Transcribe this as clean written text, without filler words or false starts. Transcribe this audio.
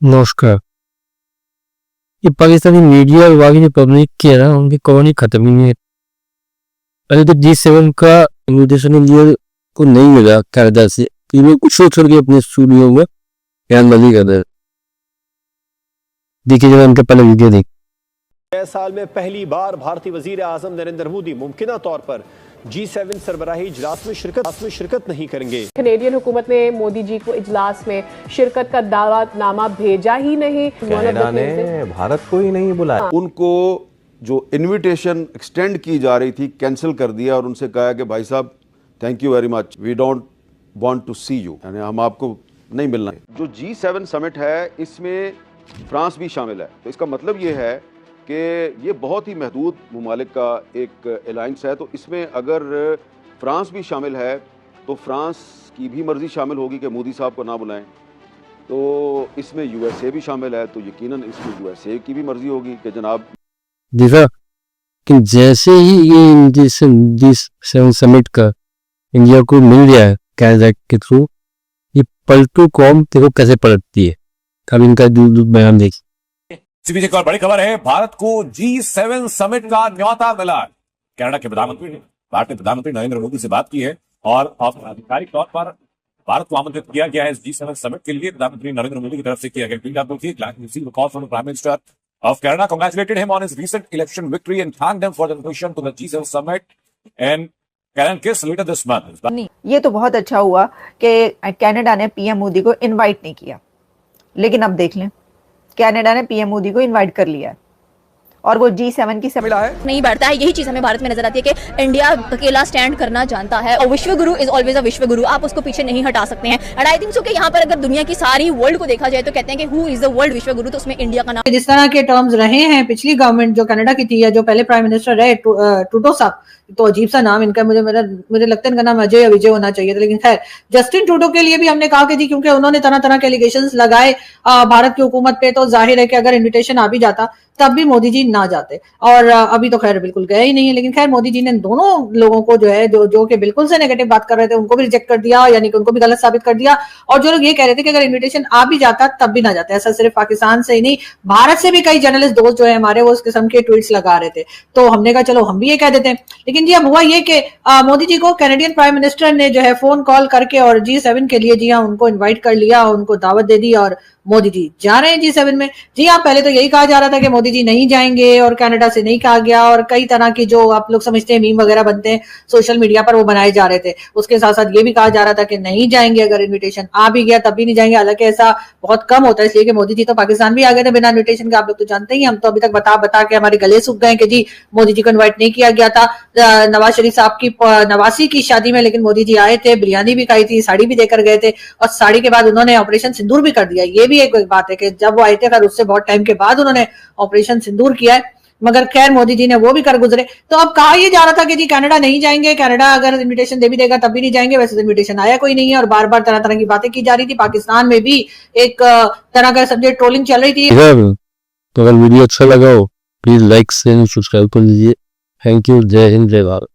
नमस्कार। ये पाकिस्तानी मीडिया और बाकी जो पब्लिक की है ना, उनकी कहानी खत्म ही नहीं है। पहले तो G7 का इन्विटेशन इंडिया को नहीं मिला कनाडा से, तो ये लोग सोच करके अपने स्टूडियो में बयानबाजी कर रहे हैं। देखिए जरा उनके पहले वीडियो देख। नए साल में पहली बार भारतीय वजीर आजम नरेंद्र मोदी मुमकिना तौर पर G7 सरबराही इजलास में शिरकत नहीं करेंगे। कनेडियन हुकूमत ने मोदी जी को इजलास में शिरकत का दावतनामा भेजा ही नहीं। कनाडा ने भारत को ही नहीं बुलाया। उनको जो इनविटेशन एक्सटेंड की जा रही थी कैंसिल कर दिया और उनसे कहा कि भाई साहब thank you very much, we don't want to see you, यानी हम आपको नहीं मिलना है। जो G7 समिट है इसमें फ्रांस भी शामिल है, तो इसका मतलब ये है कि ये बहुत ही महदूद ममालिक का एक अलायंस है। तो इसमें अगर फ्रांस भी शामिल है तो फ्रांस की भी मर्ज़ी शामिल होगी कि मोदी साहब को ना बुलाएं। तो इसमें USA भी शामिल है, तो यकीनन इसमें USA की भी मर्ज़ी होगी कि जनाब देखा कि जैसे ही ये G7 समिट का इंडिया को मिल गया है कनाडा के थ्रू, ये पलटू कौम देखो कैसे पलटती है। अब इनका बयान देखिए। इसी बीच एक और बड़ी खबर है, भारत को G7 समिट का न्योता मिला। कनाडा के प्रधानमंत्री ने भारतीय प्रधानमंत्री नरेंद्र मोदी से बात की है और आधिकारिक तौर पर भारत को आमंत्रित किया गया है इस G7 समिट के लिए। प्रधानमंत्री नरेंद्र मोदी की तरफ से किया गया ट्वीट आप देखिए। Call from the prime minister of Canada congratulated him on his recent election victory and thanked him for the invitation to the G7 summit and Canadian kiss later this month. ये तो बहुत अच्छा हुआ कि Canada ने PM Modi को invite नहीं किया, लेकिन अब देख लें कनाडा ने पीएम मोदी को इनवाइट कर लिया है और वो G7 की मिला है नहीं बढ़ता है। यही चीज हमें भारत में नजर आती है कि इंडिया अकेला स्टैंड करना जानता है और विश्व गुरु इज ऑलवेज अ विश्व गुरु, आप उसको पीछे नहीं हटा सकते हैं। एंड आई थिंक सो कि यहाँ पर अगर दुनिया की सारी वर्ल्ड को देखा जाए तो कहते हैं कि हु इज द वर्ल्ड विश्व गुरु, तो उसमें इंडिया का नाम। जिस तरह के टर्म्स रहे हैं पिछली गवर्नमेंट जो कनाडा की थी या जो पहले प्राइम मिनिस्टर रहे ट्रूडो साहब, तो अजीब सा नाम इनका, मुझे लगता है इनका नाम अजय या विजय होना चाहिए था, लेकिन खैर जस्टिन ट्रूडो के लिए भी हमने कहा कि जी क्योंकि उन्होंने तरह तरह के एलिगेशंस लगाए भारत की हुकूमत पे, तो जाहिर है कि अगर इन्विटेशन आ भी जाता तब भी मोदी जी ना जाते, और अभी तो खैर बिल्कुल गए ही नहीं है। लेकिन खैर मोदी जी ने दोनों लोगों को जो है जो कि बिल्कुल से नेगेटिव बात कर रहे थे उनको भी रिजेक्ट कर दिया, यानी कि उनको भी गलत साबित कर दिया। और जो लोग ये कह रहे थे कि अगर इन्विटेशन आ भी जाता तब भी ना जाते, ऐसा सिर्फ पाकिस्तान से ही नहीं भारत से भी कई जर्नलिस्ट दोस्त जो है हमारे वो उस किस्म के ट्वीट्स लगा रहे थे। तो हमने कहा चलो हम भी ये कह देते हैं। लेकिन जी अब हुआ ये कि मोदी जी को कैनेडियन प्राइम मिनिस्टर ने जो है फोन कॉल करके और G7 के लिए जी हाँ उनको इन्वाइट कर लिया, उनको दावत दे दी और मोदी जी जा रहे हैं G7 में। जी हाँ, पहले तो यही कहा जा रहा था कि मोदी जी नहीं जाएंगे और कनाडा से नहीं कहा गया, और कई तरह की जो आप लोग समझते हैं मीम वगैरह बनते हैं सोशल मीडिया पर वो बनाए जा रहे थे। उसके साथ साथ ये भी कहा जा रहा था कि नहीं जाएंगे, अगर इन्विटेशन आ भी गया तब भी नहीं जाएंगे। हालांकि ऐसा बहुत कम होता है, इसलिए कि मोदी जी तो पाकिस्तान भी आ गए थे बिना इन्विटेशन के, आप लोग तो जानते ही। हम तो अभी तक बता के हमारे गले सूख गए कि जी मोदी जी को इन्वाइट नहीं किया गया था नवाज शरीफ साहब की 89 की शादी में, लेकिन मोदी जी आए थे, बिरयानी भी खाई थी, साड़ी भी देकर गए थे, और साड़ी के बाद उन्होंने ऑपरेशन सिंदूर भी कर दिया। ये भी एक बात है कि जब वो आए थे फिर उससे बहुत टाइम के बाद उन्होंने ऑपरेशन सिंदूर किया है, मगर खैर मोदी जी ने वो भी कर गुजरे। तो अब कहा यह जा रहा था कि जी कनाडा नहीं जाएंगे, कनाडा अगर इन्विटेशन दे भी देगा तब भी नहीं जाएंगे। वैसे तो इन्विटेशन आया कोई नहीं है और बार बार तरह तरह की बातें की जा रही थी। पाकिस्तान में भी एक तरह का सब्जेक्ट ट्रोलिंग चल रही थी। तो अगर वीडियो अच्छा लगा हो प्लीज लाइक शेयर सब्सक्राइब कर लीजिए। Thank you. जय हिंद, जय भारत।